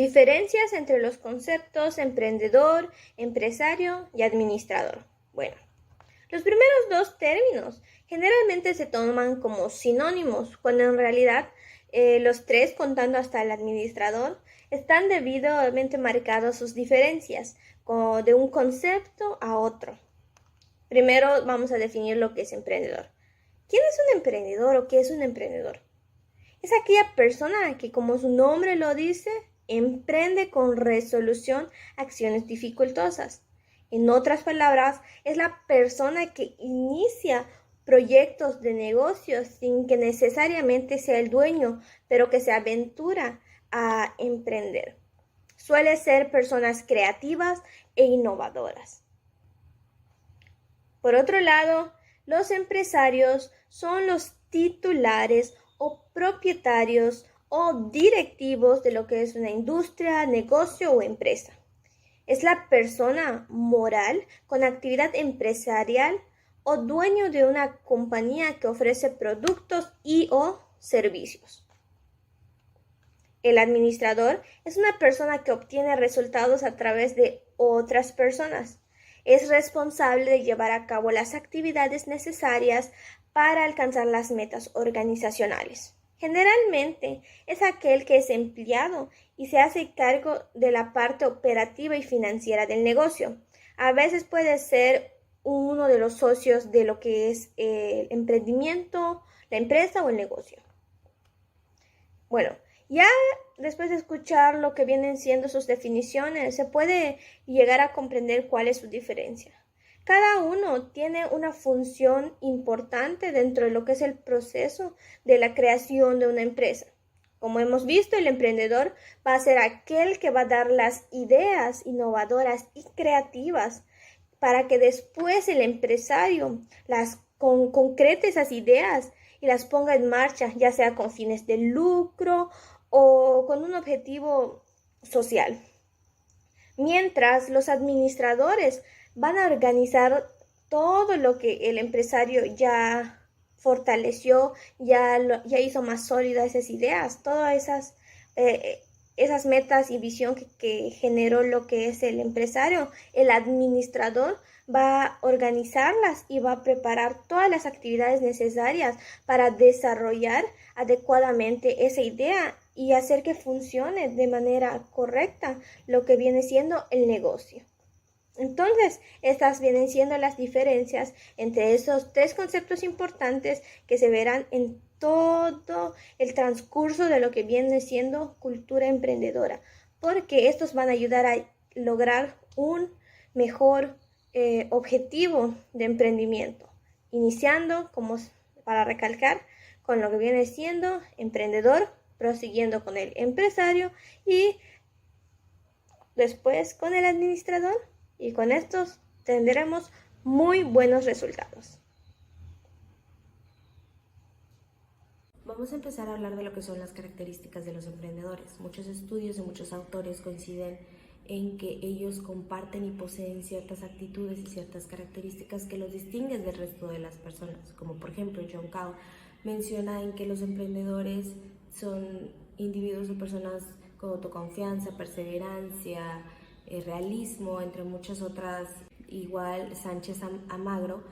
Diferencias entre los conceptos emprendedor, empresario y administrador. Bueno, los primeros dos términos generalmente se toman como sinónimos, cuando en realidad los tres, contando hasta el administrador, están debidamente marcados sus diferencias de un concepto a otro. Primero vamos a definir lo que es emprendedor. ¿Quién es un emprendedor o qué es un emprendedor? Es aquella persona que, como su nombre lo dice, emprende con resolución acciones dificultosas. En otras palabras, es la persona que inicia proyectos de negocios sin que necesariamente sea el dueño, pero que se aventura a emprender. Suele ser personas creativas e innovadoras. Por otro lado, los empresarios son los titulares o propietarios o directivos de lo que es una industria, negocio o empresa. Es la persona moral con actividad empresarial o dueño de una compañía que ofrece productos y o servicios. El administrador es una persona que obtiene resultados a través de otras personas. Es responsable de llevar a cabo las actividades necesarias para alcanzar las metas organizacionales. Generalmente es aquel que es empleado y se hace cargo de la parte operativa y financiera del negocio. A veces puede ser uno de los socios de lo que es el emprendimiento, la empresa o el negocio. Bueno, ya después de escuchar lo que vienen siendo sus definiciones, se puede llegar a comprender cuál es su diferencia. Cada uno tiene una función importante dentro de lo que es el proceso de la creación de una empresa. Como hemos visto, el emprendedor va a ser aquel que va a dar las ideas innovadoras y creativas para que después el empresario las concrete esas ideas y las ponga en marcha, ya sea con fines de lucro o con un objetivo social. Mientras los administradores van a organizar todo lo que el empresario ya fortaleció, ya hizo más sólidas esas ideas, todas esas metas y visión que generó lo que es el empresario. El administrador va a organizarlas y va a preparar todas las actividades necesarias para desarrollar adecuadamente esa idea y hacer que funcione de manera correcta lo que viene siendo el negocio. Entonces, estas vienen siendo las diferencias entre esos tres conceptos importantes que se verán en todo el transcurso de lo que viene siendo cultura emprendedora, porque estos van a ayudar a lograr un mejor objetivo de emprendimiento, iniciando, como para recalcar, con lo que viene siendo emprendedor, prosiguiendo con el empresario y después con el administrador. Y con estos tendremos muy buenos resultados. Vamos a empezar a hablar de lo que son las características de los emprendedores. Muchos estudios y muchos autores coinciden en que ellos comparten y poseen ciertas actitudes y ciertas características que los distinguen del resto de las personas. Como por ejemplo, John Cao menciona en que los emprendedores son individuos o personas con autoconfianza, perseverancia, realismo, entre muchas otras. Igual Sánchez Amagro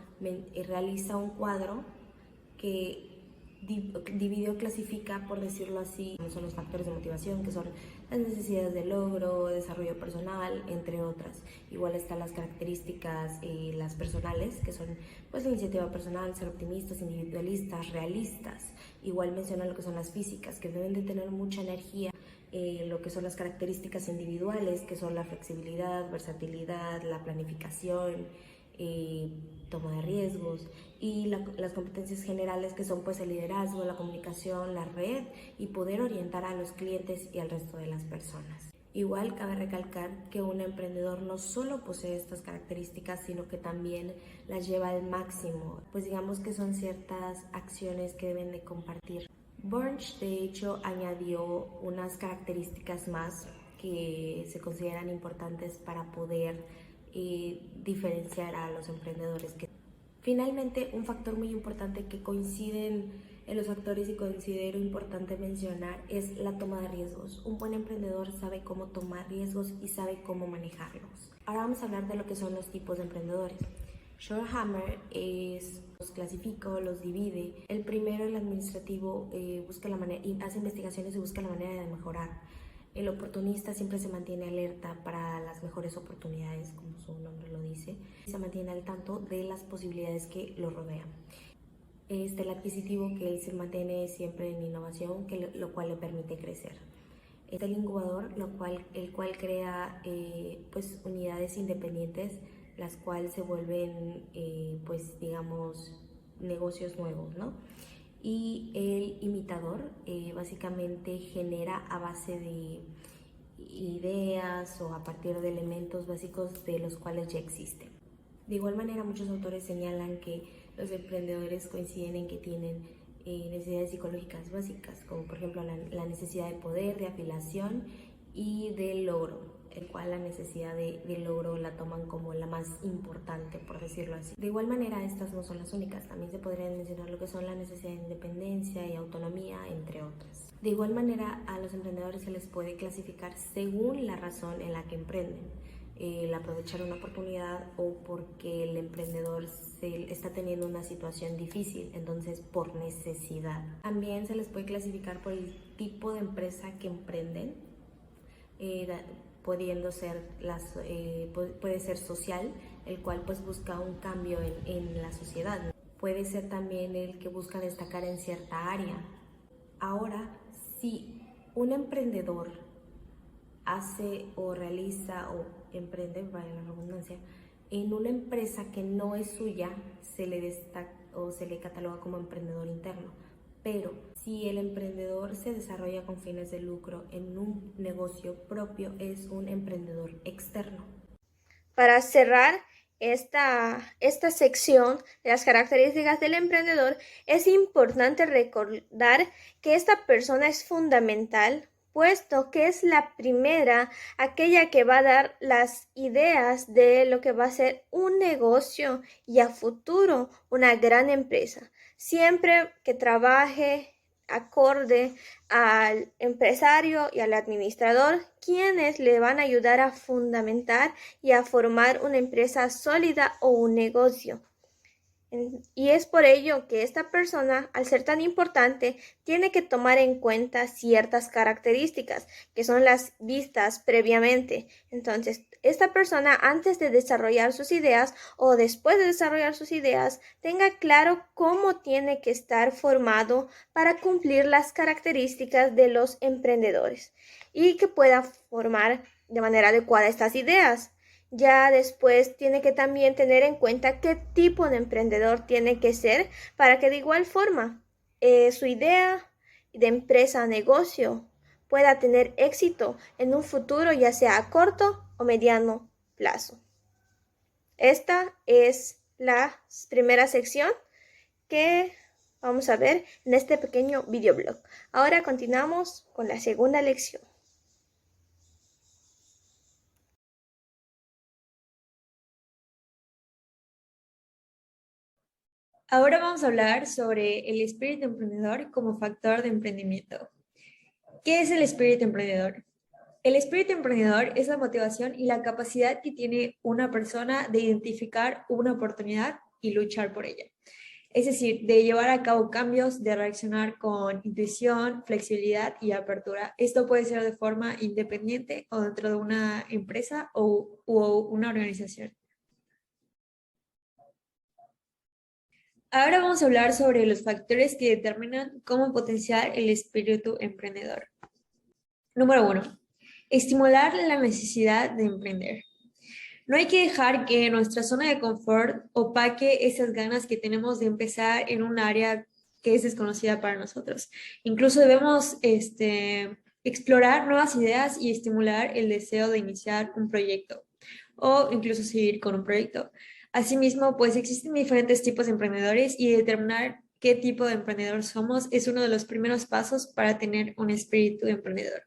realiza un cuadro que divide o clasifica, por decirlo así, son los factores de motivación, que son las necesidades de logro, desarrollo personal, entre otras. Igual están las características las personales, que son pues la iniciativa personal, ser optimistas, individualistas, realistas. Igual menciona lo que son las físicas, que deben de tener mucha energía. Lo que son las características individuales, que son la flexibilidad, versatilidad, la planificación, toma de riesgos, y las competencias generales, que son pues el liderazgo, la comunicación, la red y poder orientar a los clientes y al resto de las personas. Igual cabe recalcar que un emprendedor no solo posee estas características, sino que también las lleva al máximo, pues digamos que son ciertas acciones que deben de compartir. Burns, de hecho, añadió unas características más que se consideran importantes para poder diferenciar a los emprendedores. Finalmente, un factor muy importante que coinciden En los factores, y considero importante mencionar, es la toma de riesgos. Un buen emprendedor sabe cómo tomar riesgos y sabe cómo manejarlos. Ahora vamos a hablar de lo que son los tipos de emprendedores. Schorhammer los clasifica, los divide. El primero, el administrativo, busca la manera, y hace investigaciones y busca la manera de mejorar. El oportunista siempre se mantiene alerta para las mejores oportunidades, como su nombre lo dice. Se mantiene al tanto de las posibilidades que lo rodean. El adquisitivo, que él se mantiene siempre en innovación, lo cual le permite crecer. El incubador, el cual crea pues unidades independientes, las cuales se vuelven pues digamos negocios nuevos, ¿no? Y el imitador básicamente genera a base de ideas o a partir de elementos básicos de los cuales ya existen. De igual manera, muchos autores señalan que los emprendedores coinciden en que tienen necesidades psicológicas básicas, como por ejemplo la necesidad de poder, de afiliación y de logro, el cual la necesidad de logro la toman como la más importante, por decirlo así. De igual manera, estas no son las únicas, también se podrían mencionar lo que son la necesidad de independencia y autonomía, entre otras. De igual manera, a los emprendedores se les puede clasificar según la razón en la que emprenden. El aprovechar una oportunidad o porque el emprendedor está teniendo una situación difícil, entonces por necesidad. También se les puede clasificar por el tipo de empresa que emprenden, pudiendo ser puede ser social, el cual pues busca un cambio en la sociedad. Puede ser también el que busca destacar en cierta área. Ahora, si un emprendedor hace o realiza o emprende, vaya la redundancia, en una empresa que no es suya, se le cataloga como emprendedor interno. Pero si el emprendedor se desarrolla con fines de lucro en un negocio propio, es un emprendedor externo. Para cerrar esta sección de las características del emprendedor, es importante recordar que esta persona es fundamental, puesto que es la primera, aquella que va a dar las ideas de lo que va a ser un negocio y a futuro una gran empresa. Siempre que trabaje acorde al empresario y al administrador, quienes le van a ayudar a fundamentar y a formar una empresa sólida o un negocio. Y es por ello que esta persona, al ser tan importante, tiene que tomar en cuenta ciertas características que son las vistas previamente. Entonces, esta persona, antes de desarrollar sus ideas o después de desarrollar sus ideas, tenga claro cómo tiene que estar formado para cumplir las características de los emprendedores y que pueda formar de manera adecuada estas ideas. Ya después tiene que también tener en cuenta qué tipo de emprendedor tiene que ser para que de igual forma su idea de empresa o negocio pueda tener éxito en un futuro, ya sea a corto o mediano plazo. Esta es la primera sección que vamos a ver en este pequeño videoblog. Ahora continuamos con la segunda lección. Ahora vamos a hablar sobre el espíritu emprendedor como factor de emprendimiento. ¿Qué es el espíritu emprendedor? El espíritu emprendedor es la motivación y la capacidad que tiene una persona de identificar una oportunidad y luchar por ella. Es decir, de llevar a cabo cambios, de reaccionar con intuición, flexibilidad y apertura. Esto puede ser de forma independiente o dentro de una empresa o una organización. Ahora vamos a hablar sobre los factores que determinan cómo potenciar el espíritu emprendedor. Número 1. Estimular la necesidad de emprender. No hay que dejar que nuestra zona de confort opaque esas ganas que tenemos de empezar en un área que es desconocida para nosotros. Incluso debemos explorar nuevas ideas y estimular el deseo de iniciar un proyecto o incluso seguir con un proyecto. Asimismo, pues existen diferentes tipos de emprendedores y determinar qué tipo de emprendedor somos es uno de los primeros pasos para tener un espíritu emprendedor.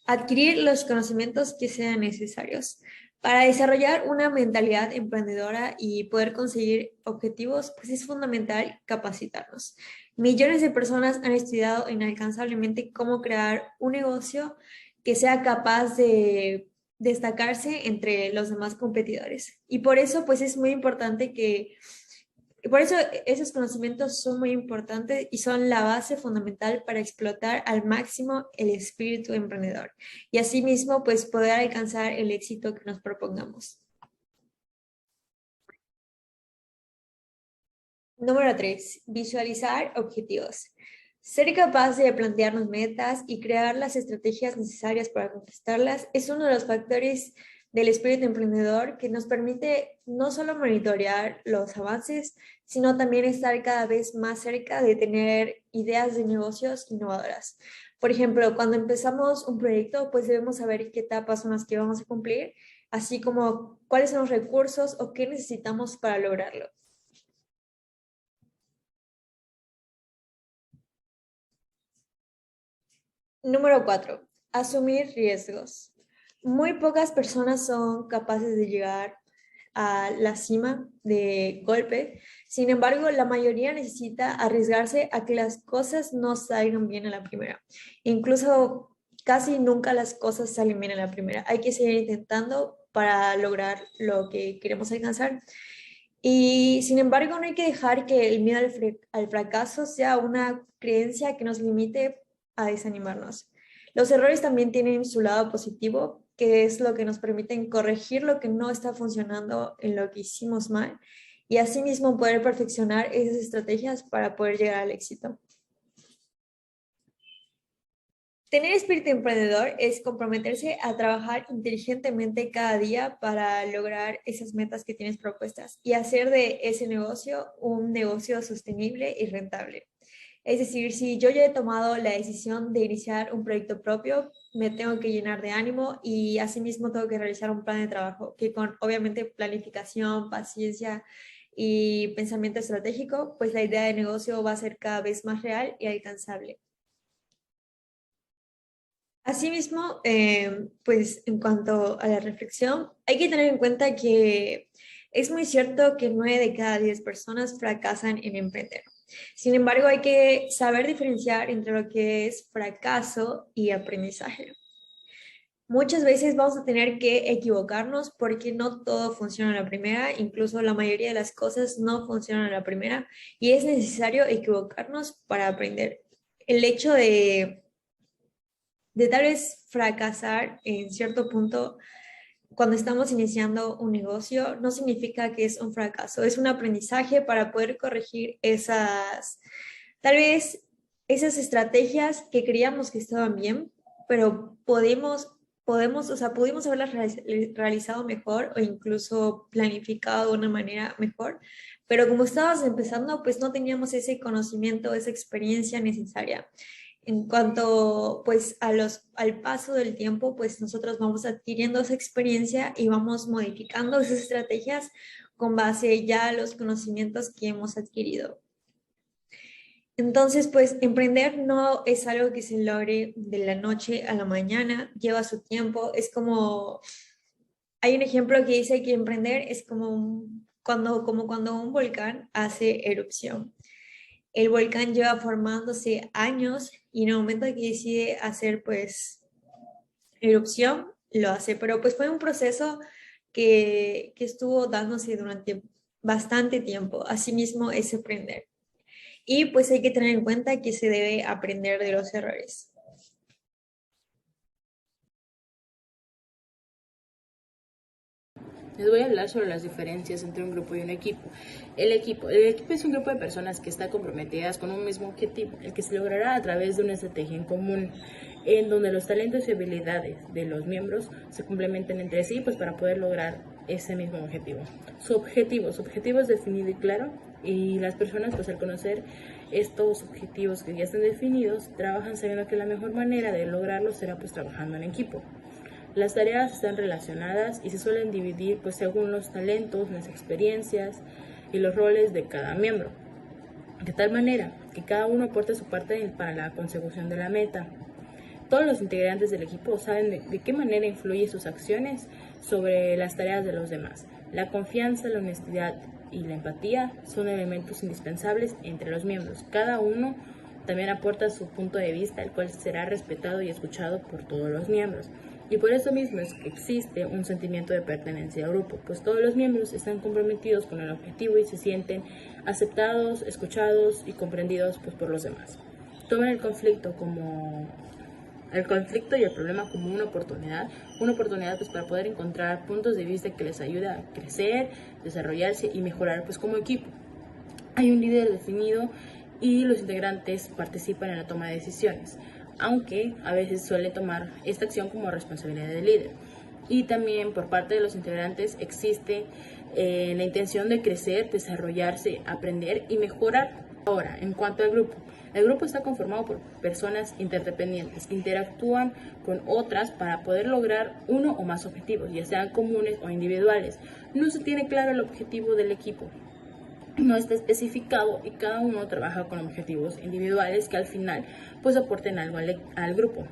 Adquirir los conocimientos que sean necesarios. Para desarrollar una mentalidad emprendedora y poder conseguir objetivos, pues es fundamental capacitarnos. Millones de personas han estudiado inalcanzablemente cómo crear un negocio que sea capaz de destacarse entre los demás competidores. Y por eso, pues es muy importante por eso esos conocimientos son muy importantes y son la base fundamental para explotar al máximo el espíritu emprendedor y asimismo, pues poder alcanzar el éxito que nos propongamos. Número 3. Visualizar objetivos. Ser capaz de plantearnos metas y crear las estrategias necesarias para conquistarlas es uno de los factores del espíritu emprendedor que nos permite no solo monitorear los avances, sino también estar cada vez más cerca de tener ideas de negocios innovadoras. Por ejemplo, cuando empezamos un proyecto, pues debemos saber qué etapas son las que vamos a cumplir, así como cuáles son los recursos o qué necesitamos para lograrlo. Número 4. Asumir riesgos. Muy pocas personas son capaces de llegar a la cima de golpe. Sin embargo, la mayoría necesita arriesgarse a que las cosas no salgan bien a la primera. Incluso casi nunca las cosas salen bien a la primera. Hay que seguir intentando para lograr lo que queremos alcanzar. Y sin embargo, no hay que dejar que el miedo al fracaso sea una creencia que nos limite a desanimarnos. Los errores también tienen su lado positivo, que es lo que nos permiten corregir lo que no está funcionando en lo que hicimos mal y asimismo poder perfeccionar esas estrategias para poder llegar al éxito. Tener espíritu emprendedor es comprometerse a trabajar inteligentemente cada día para lograr esas metas que tienes propuestas y hacer de ese negocio un negocio sostenible y rentable. Es decir, si yo ya he tomado la decisión de iniciar un proyecto propio, me tengo que llenar de ánimo y asimismo tengo que realizar un plan de trabajo que con obviamente planificación, paciencia y pensamiento estratégico, pues la idea de negocio va a ser cada vez más real y alcanzable. Asimismo, pues en cuanto a la reflexión, hay que tener en cuenta que es muy cierto que 9 de cada 10 personas fracasan en emprender. Sin embargo, hay que saber diferenciar entre lo que es fracaso y aprendizaje. Muchas veces vamos a tener que equivocarnos porque no todo funciona a la primera, incluso la mayoría de las cosas no funcionan a la primera y es necesario equivocarnos para aprender. El hecho de tal vez fracasar en cierto punto cuando estamos iniciando un negocio no significa que es un fracaso, es un aprendizaje para poder corregir tal vez esas estrategias que creíamos que estaban bien, pero o sea, pudimos haberlas realizado mejor o incluso planificado de una manera mejor, pero como estábamos empezando, pues no teníamos ese conocimiento, esa experiencia necesaria. En cuanto pues al paso del tiempo, pues nosotros vamos adquiriendo esa experiencia y vamos modificando esas estrategias con base ya a los conocimientos que hemos adquirido. Entonces, pues emprender no es algo que se logre de la noche a la mañana, lleva su tiempo, es como, hay un ejemplo que dice que emprender es como cuando un volcán hace erupción. El volcán lleva formándose años y en el momento que decide hacer pues erupción, lo hace, pero pues fue un proceso que estuvo dándose durante bastante tiempo. Asimismo es aprender. Y pues hay que tener en cuenta que se debe aprender de los errores. Les voy a hablar sobre las diferencias entre un grupo y un equipo. El equipo es un grupo de personas que está comprometidas con un mismo objetivo, el que se logrará a través de una estrategia en común, en donde los talentos y habilidades de los miembros se complementan entre sí, pues para poder lograr ese mismo objetivo. Su objetivo es definido y claro, y las personas, pues al conocer estos objetivos que ya están definidos, trabajan sabiendo que la mejor manera de lograrlo será pues trabajando en equipo. Las tareas están relacionadas y se suelen dividir pues según los talentos, las experiencias y los roles de cada miembro, de tal manera que cada uno aporte su parte para la consecución de la meta. Todos los integrantes del equipo saben de qué manera influyen sus acciones sobre las tareas de los demás. La confianza, la honestidad y la empatía son elementos indispensables entre los miembros. Cada uno también aporta su punto de vista, el cual será respetado y escuchado por todos los miembros. Y por eso mismo es que existe un sentimiento de pertenencia al grupo, pues todos los miembros están comprometidos con el objetivo y se sienten aceptados, escuchados y comprendidos pues, por los demás. Toman el conflicto y el problema como una oportunidad pues para poder encontrar puntos de vista que les ayude a crecer, desarrollarse y mejorar pues como equipo. Hay un líder definido y los integrantes participan en la toma de decisiones, aunque a veces suele tomar esta acción como responsabilidad del líder. Y también por parte de los integrantes existe la intención de crecer, desarrollarse, aprender y mejorar. Ahora, en cuanto al grupo, el grupo está conformado por personas interdependientes que interactúan con otras para poder lograr uno o más objetivos, ya sean comunes o individuales. No se tiene claro el objetivo del equipo, no está especificado y cada uno trabaja con objetivos individuales que al final pues aporten algo al grupo.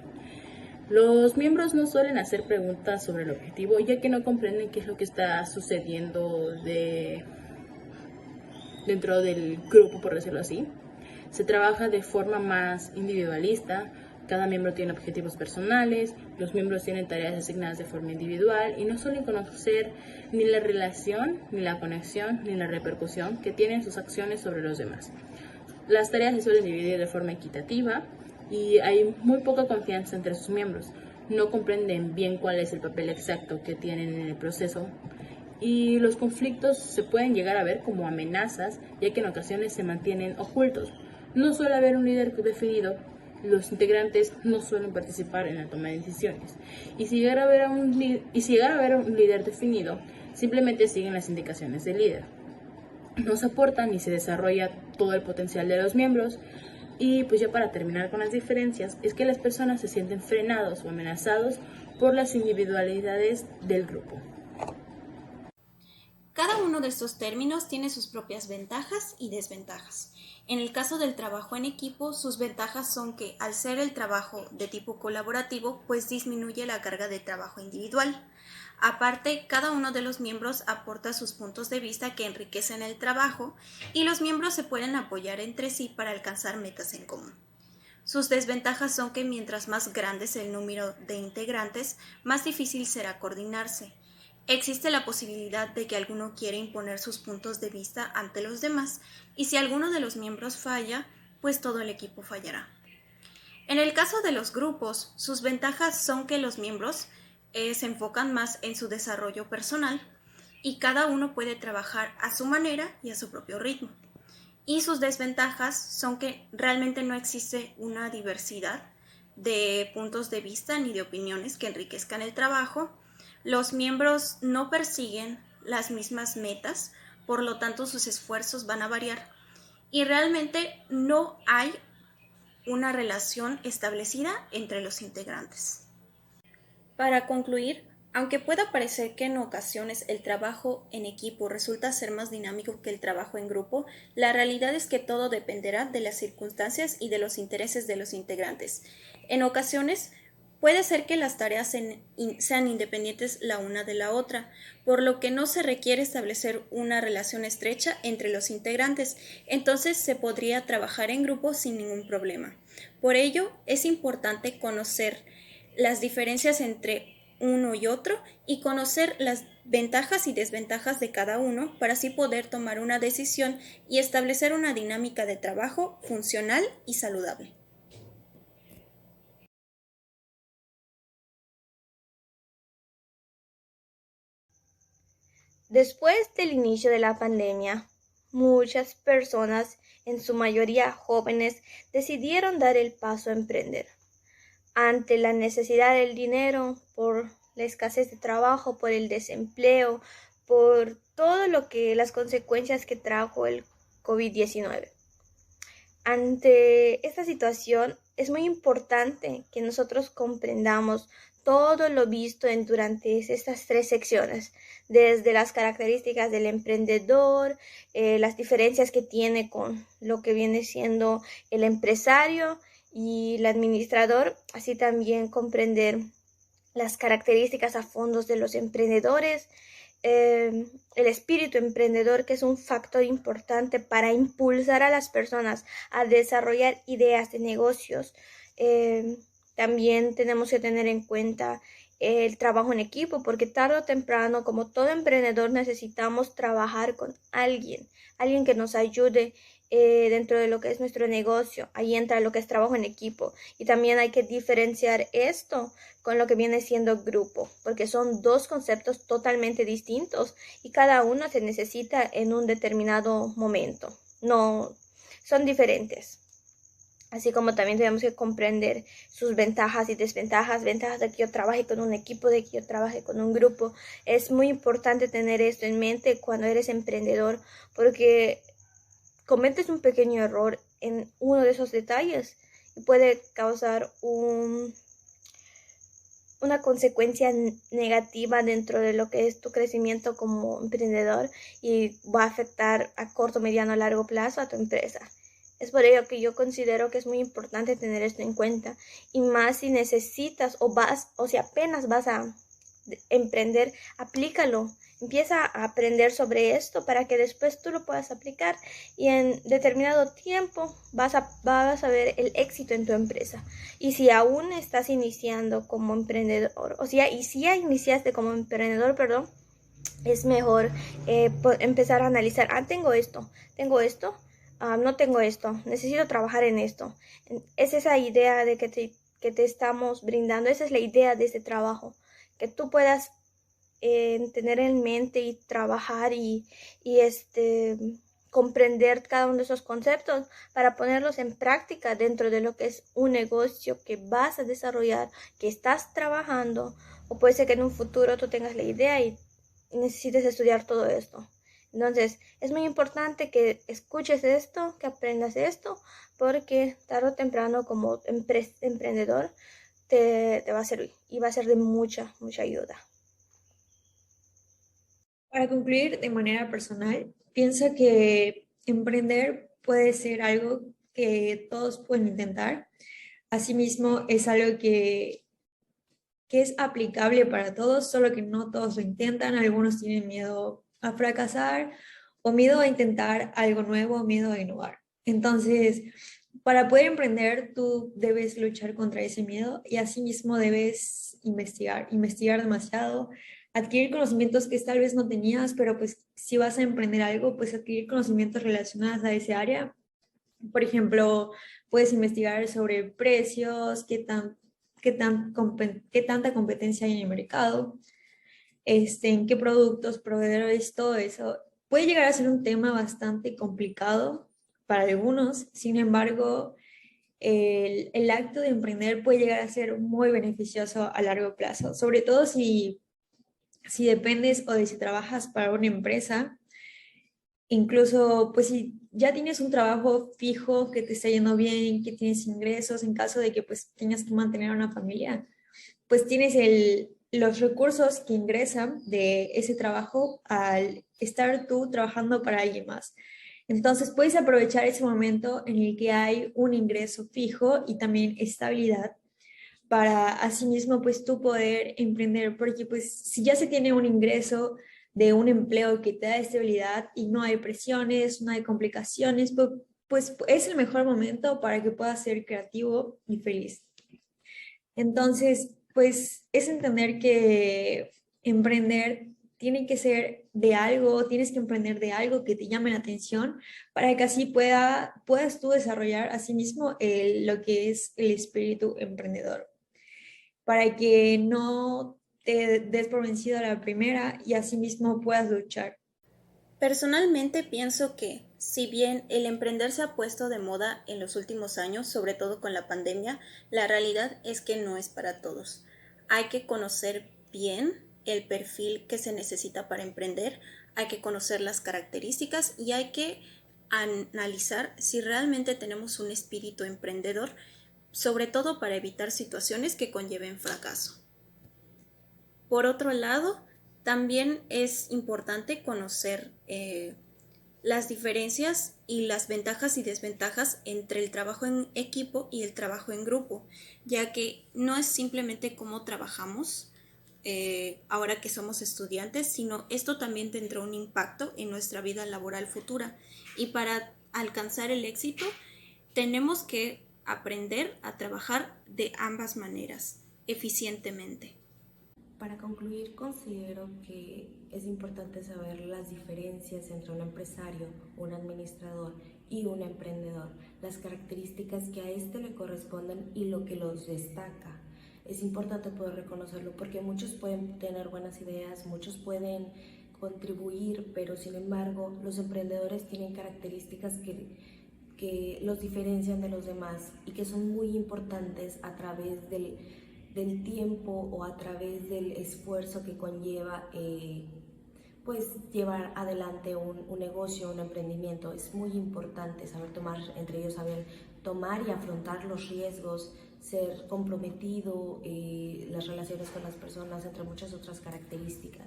Los miembros no suelen hacer preguntas sobre el objetivo ya que no comprenden qué es lo que está sucediendo dentro del grupo, por decirlo así. Se trabaja de forma más individualista, cada miembro tiene objetivos personales, los miembros tienen tareas asignadas de forma individual y no suelen conocer ni la relación, ni la conexión, ni la repercusión que tienen sus acciones sobre los demás. Las tareas se suelen dividir de forma equitativa y hay muy poca confianza entre sus miembros. No comprenden bien cuál es el papel exacto que tienen en el proceso y los conflictos se pueden llegar a ver como amenazas, ya que en ocasiones se mantienen ocultos. No suele haber un líder definido, los integrantes no suelen participar en la toma de decisiones. Y si llegara a haber un líder definido, simplemente siguen las indicaciones del líder. No se aporta ni se desarrolla todo el potencial de los miembros. Y pues ya para terminar con las diferencias, es que las personas se sienten frenados o amenazados por las individualidades del grupo. Cada uno de estos términos tiene sus propias ventajas y desventajas. En el caso del trabajo en equipo, sus ventajas son que al ser el trabajo de tipo colaborativo, pues disminuye la carga de trabajo individual. Aparte, cada uno de los miembros aporta sus puntos de vista que enriquecen el trabajo y los miembros se pueden apoyar entre sí para alcanzar metas en común. Sus desventajas son que mientras más grande es el número de integrantes, más difícil será coordinarse. Existe la posibilidad de que alguno quiera imponer sus puntos de vista ante los demás y si alguno de los miembros falla, pues todo el equipo fallará. En el caso de los grupos, sus ventajas son que los miembros se enfocan más en su desarrollo personal y cada uno puede trabajar a su manera y a su propio ritmo. Y sus desventajas son que realmente no existe una diversidad de puntos de vista ni de opiniones que enriquezcan el trabajo. Los miembros no persiguen las mismas metas, por lo tanto sus esfuerzos van a variar y realmente no hay una relación establecida entre los integrantes. Para concluir, aunque pueda parecer que en ocasiones el trabajo en equipo resulta ser más dinámico que el trabajo en grupo, la realidad es que todo dependerá de las circunstancias y de los intereses de los integrantes. En ocasiones, puede ser que las tareas sean independientes la una de la otra, por lo que no se requiere establecer una relación estrecha entre los integrantes, entonces se podría trabajar en grupo sin ningún problema. Por ello, es importante conocer las diferencias entre uno y otro y conocer las ventajas y desventajas de cada uno para así poder tomar una decisión y establecer una dinámica de trabajo funcional y saludable. Después del inicio de la pandemia, muchas personas, en su mayoría jóvenes, decidieron dar el paso a emprender. Ante la necesidad del dinero, por la escasez de trabajo, por el desempleo, por todo las consecuencias que trajo el COVID-19. Ante esta situación, es muy importante que nosotros comprendamos todo lo visto durante estas 3 secciones, desde las características del emprendedor, las diferencias que tiene con lo que viene siendo el empresario y el administrador, así también comprender las características a fondo de los emprendedores, el espíritu emprendedor, que es un factor importante para impulsar a las personas a desarrollar ideas de negocios. También tenemos que tener en cuenta el trabajo en equipo, porque tarde o temprano, como todo emprendedor, necesitamos trabajar con alguien que nos ayude dentro de lo que es nuestro negocio. Ahí entra lo que es trabajo en equipo, y también hay que diferenciar esto con lo que viene siendo grupo, porque son dos conceptos totalmente distintos y cada uno se necesita en un determinado momento. No, son diferentes. Así como también tenemos que comprender sus ventajas y desventajas, ventajas de que yo trabaje con un equipo, de que yo trabaje con un grupo. Es muy importante tener esto en mente cuando eres emprendedor, porque cometes un pequeño error en uno de esos detalles y puede causar una consecuencia negativa dentro de lo que es tu crecimiento como emprendedor, y va a afectar a corto, mediano, largo plazo a tu empresa. Es por ello que yo considero que es muy importante tener esto en cuenta, y más si necesitas o si apenas vas a emprender, aplícalo. Empieza a aprender sobre esto para que después tú lo puedas aplicar y en determinado tiempo vas a ver el éxito en tu empresa. Y si aún estás iniciando como emprendedor, y si ya iniciaste como emprendedor, perdón, es mejor empezar a analizar, tengo esto, no tengo esto, necesito trabajar en esto. Es esa idea de que te estamos brindando, esa es la idea de este trabajo, que tú puedas tener en mente y trabajar y comprender cada uno de esos conceptos para ponerlos en práctica dentro de lo que es un negocio que vas a desarrollar, que estás trabajando, o puede ser que en un futuro tú tengas la idea y necesites estudiar todo esto. Entonces, es muy importante que escuches esto, que aprendas esto, porque tarde o temprano como emprendedor te va a servir y va a ser de mucha, mucha ayuda. Para concluir de manera personal, pienso que emprender puede ser algo que todos pueden intentar. Asimismo, es algo que es aplicable para todos, solo que no todos lo intentan. Algunos tienen miedo a fracasar o miedo a intentar algo nuevo o miedo a innovar. Entonces, para poder emprender, tú debes luchar contra ese miedo y asimismo debes investigar demasiado, adquirir conocimientos que tal vez no tenías, pero pues si vas a emprender algo, pues adquirir conocimientos relacionados a ese área. Por ejemplo, puedes investigar sobre precios, qué tanta competencia hay en el mercado, en qué productos, proveedores, todo eso. Puede llegar a ser un tema bastante complicado para algunos, sin embargo, el acto de emprender puede llegar a ser muy beneficioso a largo plazo, sobre todo si dependes o de si trabajas para una empresa. Incluso, pues si ya tienes un trabajo fijo, que te está yendo bien, que tienes ingresos, en caso de que pues tengas que mantener a una familia, pues tienes los recursos que ingresan de ese trabajo al estar tú trabajando para alguien más. Entonces puedes aprovechar ese momento en el que hay un ingreso fijo y también estabilidad para asimismo pues tú poder emprender, porque pues si ya se tiene un ingreso de un empleo que te da estabilidad y no hay presiones, no hay complicaciones, pues es el mejor momento para que puedas ser creativo y feliz. Entonces, pues es entender que emprender tiene que ser de algo, tienes que emprender de algo que te llame la atención para que así puedas tú desarrollar asimismo lo que es el espíritu emprendedor, para que no te des por vencido a la primera y asimismo puedas luchar. Personalmente pienso que, si bien el emprender se ha puesto de moda en los últimos años, sobre todo con la pandemia, la realidad es que no es para todos. Hay que conocer bien el perfil que se necesita para emprender, hay que conocer las características y hay que analizar si realmente tenemos un espíritu emprendedor, sobre todo para evitar situaciones que conlleven fracaso. Por otro lado, también es importante conocer las diferencias y las ventajas y desventajas entre el trabajo en equipo y el trabajo en grupo, ya que no es simplemente cómo trabajamos ahora que somos estudiantes, sino esto también tendrá un impacto en nuestra vida laboral futura. Y para alcanzar el éxito, tenemos que aprender a trabajar de ambas maneras, eficientemente. Para concluir, considero que es importante saber las diferencias entre un empresario, un administrador y un emprendedor, las características que a este le corresponden y lo que los destaca. Es importante poder reconocerlo porque muchos pueden tener buenas ideas, muchos pueden contribuir, pero sin embargo los emprendedores tienen características que los diferencian de los demás y que son muy importantes a través del tiempo o a través del esfuerzo que conlleva pues llevar adelante un negocio, un emprendimiento. Es muy importante saber tomar, entre ellos saber tomar y afrontar los riesgos, ser comprometido, las relaciones con las personas, entre muchas otras características.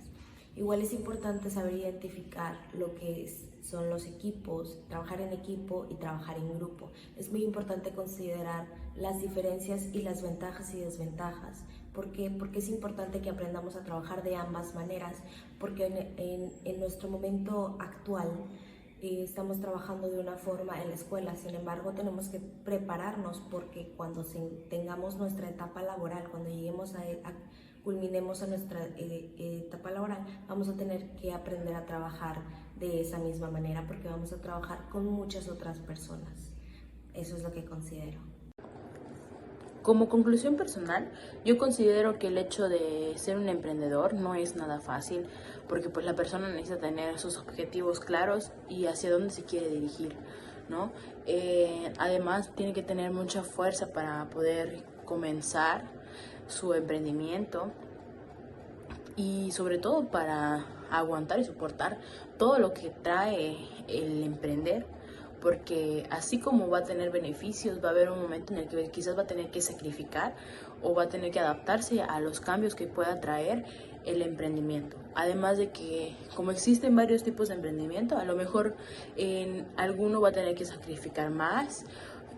Igual es importante saber identificar lo que son los equipos, trabajar en equipo y trabajar en grupo. Es muy importante considerar las diferencias y las ventajas y desventajas. ¿Por qué? Porque es importante que aprendamos a trabajar de ambas maneras, porque en nuestro momento actual estamos trabajando de una forma en la escuela, sin embargo tenemos que prepararnos porque cuando tengamos nuestra etapa laboral, cuando lleguemos culminemos a nuestra etapa laboral, vamos a tener que aprender a trabajar de esa misma manera porque vamos a trabajar con muchas otras personas. Eso es lo que considero. Como conclusión personal, yo considero que el hecho de ser un emprendedor no es nada fácil porque pues la persona necesita tener sus objetivos claros y hacia dónde se quiere dirigir, ¿no? Además tiene que tener mucha fuerza para poder comenzar su emprendimiento y sobre todo para aguantar y soportar todo lo que trae el emprender, porque así como va a tener beneficios, va a haber un momento en el que quizás va a tener que sacrificar o va a tener que adaptarse a los cambios que pueda traer el emprendimiento. Además de que como existen varios tipos de emprendimiento, a lo mejor en alguno va a tener que sacrificar más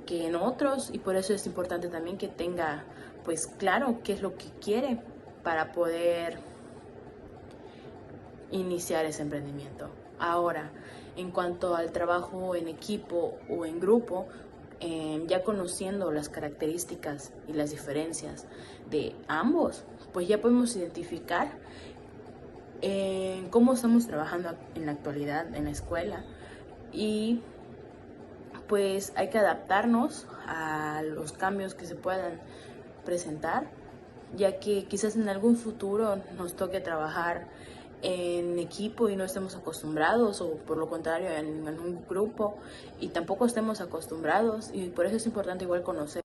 que en otros y por eso es importante también que tenga pues claro qué es lo que quiere para poder iniciar ese emprendimiento. Ahora, en cuanto al trabajo en equipo o en grupo, ya conociendo las características y las diferencias de ambos, pues ya podemos identificar cómo estamos trabajando en la actualidad en la escuela y pues hay que adaptarnos a los cambios que se puedan presentar, ya que quizás en algún futuro nos toque trabajar en equipo y no estemos acostumbrados o por lo contrario en un grupo y tampoco estemos acostumbrados y por eso es importante igual conocer